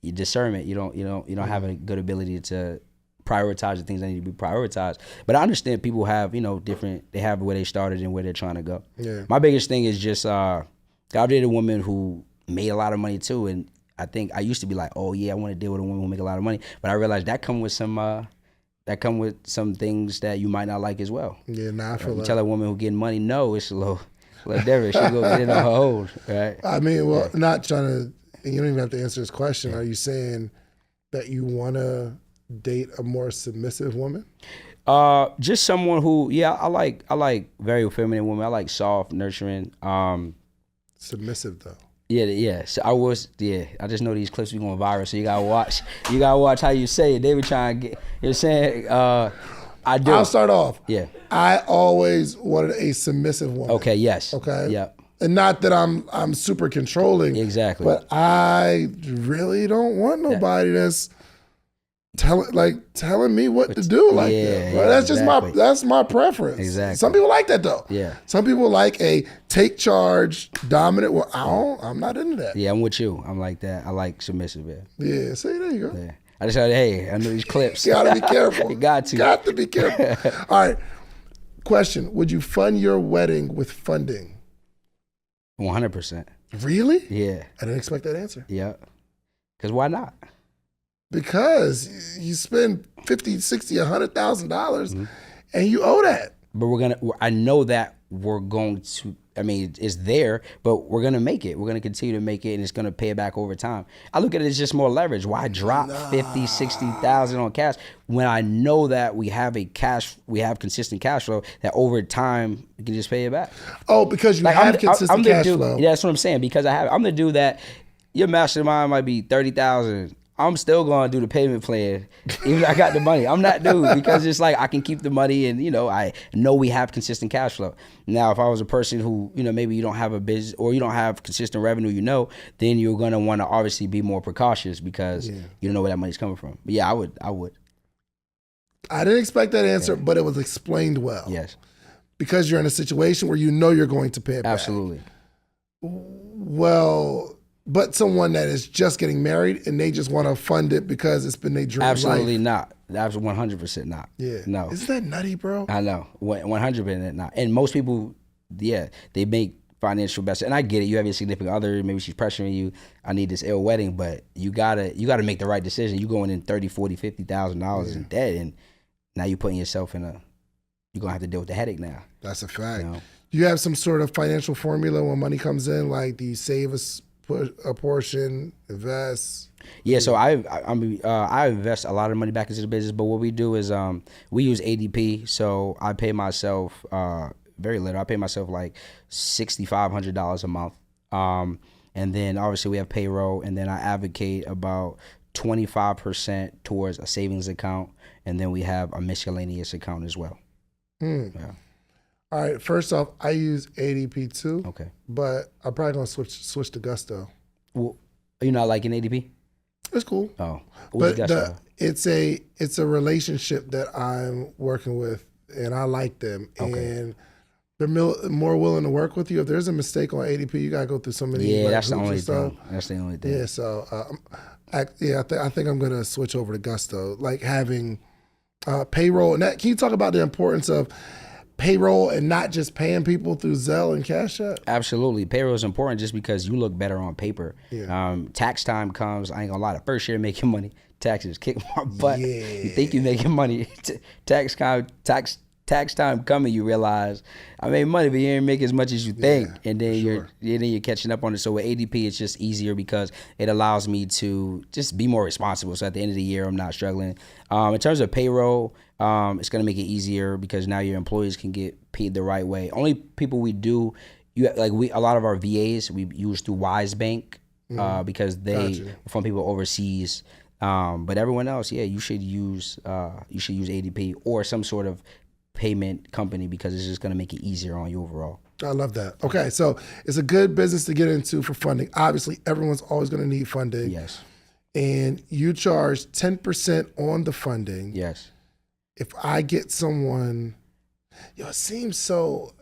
your discernment, you don't have a good ability to prioritize the things that need to be prioritized. But I understand people have, they have where they started and where they're trying to go. Yeah. My biggest thing is just, I dated a woman who made a lot of money too, and I think I used to be like, oh yeah, I want to deal with a woman who make a lot of money, but I realized that come with some things that you might not like as well. Yeah, I feel you tell a woman who getting money, no, it's a little different. She go get in on her own, right? I mean, well, not trying to. You don't even have to answer this question. Are you saying that you want to date a more submissive woman? Just someone who, I like very feminine women. I like soft, nurturing. Submissive though. Yeah. So I just know these clips be going viral, so you gotta watch. You gotta watch how you say it. They were trying to get. You're saying, I do. I'll start off. Yeah. I always wanted a submissive woman. Okay. Yes. Okay. Yeah. And not that I'm super controlling. Exactly. But I really don't want nobody that's telling me what to do like that. Bro. That's exactly. That's my preference. Exactly. Some people like that though. Yeah. Some people like a take charge, dominant. Well, I'm not into that. Yeah, I'm with you. I'm like that. I like submissive. Yeah. See, there you go. Yeah. I just said, hey, I know these clips. You gotta be careful. You got to. Got to be careful. All right. Question: would you fund your wedding with funding? 100%. Really? Yeah. I didn't expect that answer. Yeah. Because why not? Because you spend $50,000, $60,000, $100,000 and you owe that. But I know that we're going to, it's there, but we're going to make it. We're going to continue to make it, and it's going to pay it back over time. I look at it as just more leverage. Why drop 50, 60,000 on cash when I know that we have consistent cash flow that over time we can just pay it back? Oh, because you have consistent cash flow. Yeah, that's what I'm saying. Because I'm the dude that your mastermind might be 30,000. I'm still going to do the payment plan, even though I got the money. I'm not dude, because it's like I can keep the money, and I know we have consistent cash flow. Now, if I was a person who maybe you don't have a business or you don't have consistent revenue, then you're going to want to obviously be more precautious because you don't know where that money's coming from. But yeah, I would. I didn't expect that answer, but it was explained well. Yes, because you're in a situation where you're going to pay it back. Absolutely. Well. But someone that is just getting married and they just want to fund it because it's been their dream Absolutely life. Not. Absolutely 100% not. Yeah. No. Isn't that nutty, bro? I know. 100% not. And most people, they make financial best. And I get it. You have your significant other. Maybe she's pressuring you. I need this ill wedding. But you gotta make the right decision. You going in $30,000, $40,000, $50,000 in debt, and now you're putting yourself you're gonna have to deal with the headache now. That's a fact. Do you have some sort of financial formula when money comes in? Like, do you save a portion, invest? Yeah, so I invest a lot of money back into the business, but what we do is we use ADP. So I pay myself very little. I pay myself like $6,500 a month, and then obviously we have payroll, and then I advocate about 25% towards a savings account, and then we have a miscellaneous account as well. Yeah. All right. First off, I use ADP too. Okay. But I'm probably gonna switch to Gusto. Well, are you not liking ADP? It's cool. Oh, but it's a relationship that I'm working with, and I like them. Okay. And they're more willing to work with you. If there's a mistake on ADP, you gotta go through so many. Yeah, like, that's the hoops only and stuff. thing. That's the only thing. Yeah, so I think I'm gonna switch over to Gusto, like having payroll. And can you talk about the importance of payroll and not just paying people through Zelle and Cash App? Absolutely. Payroll is important just because you look better on paper. Yeah. Tax time comes, I ain't gonna lie, the first year making money, taxes kick my butt. Yeah. You think you're making money. Tax time coming, you realize I made money, but you didn't make as much as you think. And then you're catching up on it. So with ADP, it's just easier because it allows me to just be more responsible. So at the end of the year, I'm not struggling. In terms of payroll, it's gonna make it easier because now your employees can get paid the right way. Only people we do, a lot of our VAs we use through Wise Bank because they from people overseas. But everyone else, you should use ADP or some sort of payment company because it's just going to make it easier on you overall. I love that. Okay, so it's a good business to get into for funding. Obviously, everyone's always going to need funding. Yes. And you charge 10% on the funding. Yes. If I get someone, it seems so.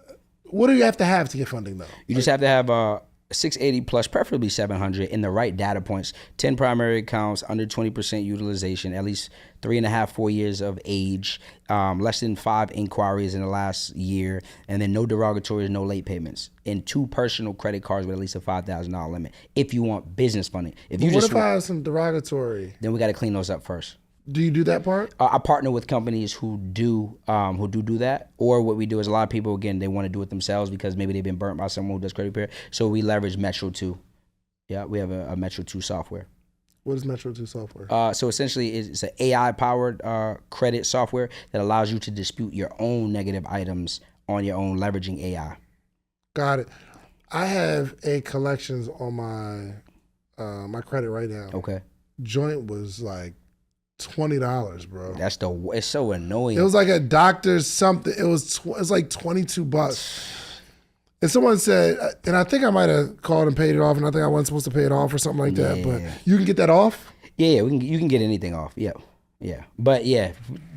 What do you have to get funding though? You just have to have 680 plus, preferably 700 in the right data points, 10 primary accounts, under 20% utilization, at least 3.5, 4 years of age, less than 5 inquiries in the last year, and then no derogatories, no late payments, and 2 personal credit cards with at least a $5,000 limit if you want business funding. If I have some derogatory? Then we got to clean those up first. Do you do that part? I partner with companies who do that. Or what we do is a lot of people, again, they want to do it themselves because maybe they've been burnt by someone who does credit repair. So we leverage Metro 2. Yeah, we have a Metro 2 software. What is Metro 2 software? So essentially, it's an AI-powered credit software that allows you to dispute your own negative items on your own, leveraging AI. Got it. I have a collections on my credit right now. Okay. Joint was like $20, bro. It's so annoying. It was like a doctor's something. It was like $22. And someone said, and I think I might have called and paid it off, and I think I wasn't supposed to pay it off or something like that. But you can get that off? Yeah, you can get anything off. Yeah. But yeah,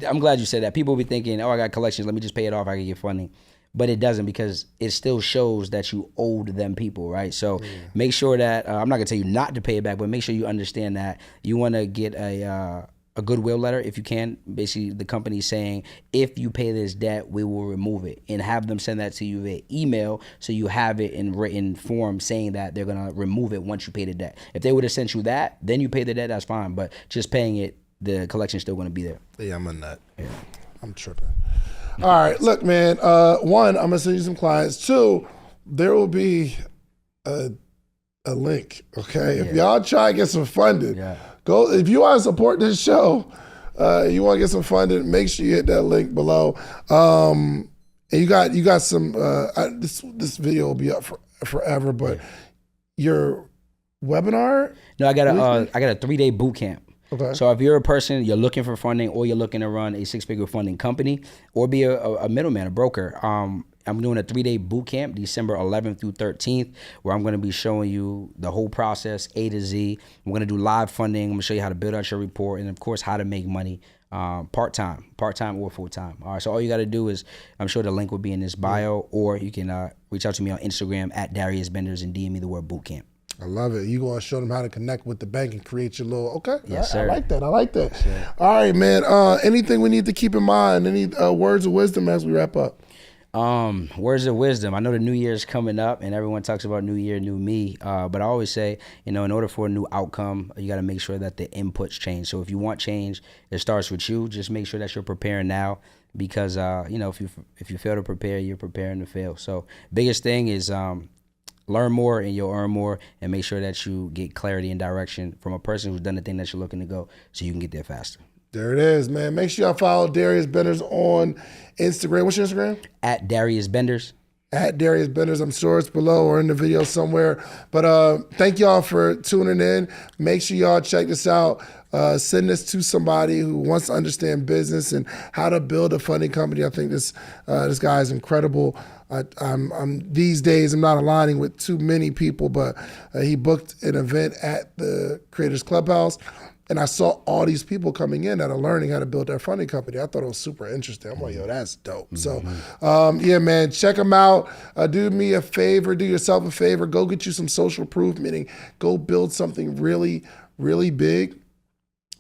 I'm glad you said that. People be thinking, oh, I got collections, let me just pay it off, I can get funding. But it doesn't, because it still shows that you owed them people, right? So make sure that, I'm not gonna tell you not to pay it back, but make sure you understand that you wanna get a goodwill letter if you can. Basically, the company saying, if you pay this debt, we will remove it, and have them send that to you via email so you have it in written form saying that they're going to remove it once you pay the debt. If they would have sent you that, then you pay the debt, that's fine. But just paying it, the collection's still going to be there. Yeah, I'm a nut. Yeah. I'm tripping. All right, look, man. 1, I'm going to send you some clients. 2, there will be a link, okay? If y'all try to get some funding, go. If you want to support this show, you want to get some funding, make sure you hit that link below. And you got some. This video will be up forever, but your webinar. No, I got a 3-day boot camp. Okay. So if you're a person, you're looking for funding, or you're looking to run a 6-figure funding company, or be a middleman, a broker, I'm doing a 3-day boot camp, December 11th through 13th, where I'm going to be showing you the whole process, A to Z. I'm going to do live funding. I'm going to show you how to build out your report, and of course, how to make money part-time or full-time. All right, so all you got to do is, I'm sure the link will be in this bio, or you can reach out to me on Instagram at Darius Benders and DM me the word boot camp. I love it. You going to show them how to connect with the bank and create your little, okay. Yes, sir. I like that. Yes, all right, man. Anything we need to keep in mind? Any words of wisdom as we wrap up? Words of wisdom. I know the new year's coming up and everyone talks about new year, new me. But I always say, in order for a new outcome, you got to make sure that the inputs change. So if you want change, it starts with you. Just make sure that you're preparing now, because, if you fail to prepare, you're preparing to fail. So biggest thing is, learn more and you'll earn more, and make sure that you get clarity and direction from a person who's done the thing that you're looking to go, so you can get there faster. There it is, man. Make sure y'all follow Darius Benders on Instagram. What's your Instagram? At Darius Benders. At Darius Benders. I'm sure it's below or in the video somewhere. But thank y'all for tuning in. Make sure y'all check this out. Send this to somebody who wants to understand business and how to build a funding company. I think this guy is incredible. I'm these days, I'm not aligning with too many people, but he booked an event at the Creators Clubhouse. And I saw all these people coming in that are learning how to build their funding company. I thought it was super interesting. I'm like, yo, that's dope. So, yeah, man, check them out. Do me a favor, do yourself a favor. Go get you some social proof, meaning go build something really, really big.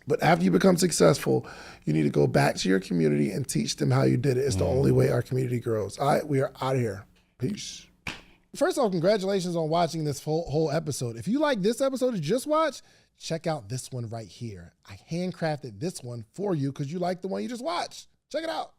But after you become successful, you need to go back to your community and teach them how you did it. It's the only way our community grows. All right, we are out of here. Peace. First off, congratulations on watching this whole episode. If you like this episode you just watched, check out this one right here. I handcrafted this one for you because you like the one you just watched. Check it out.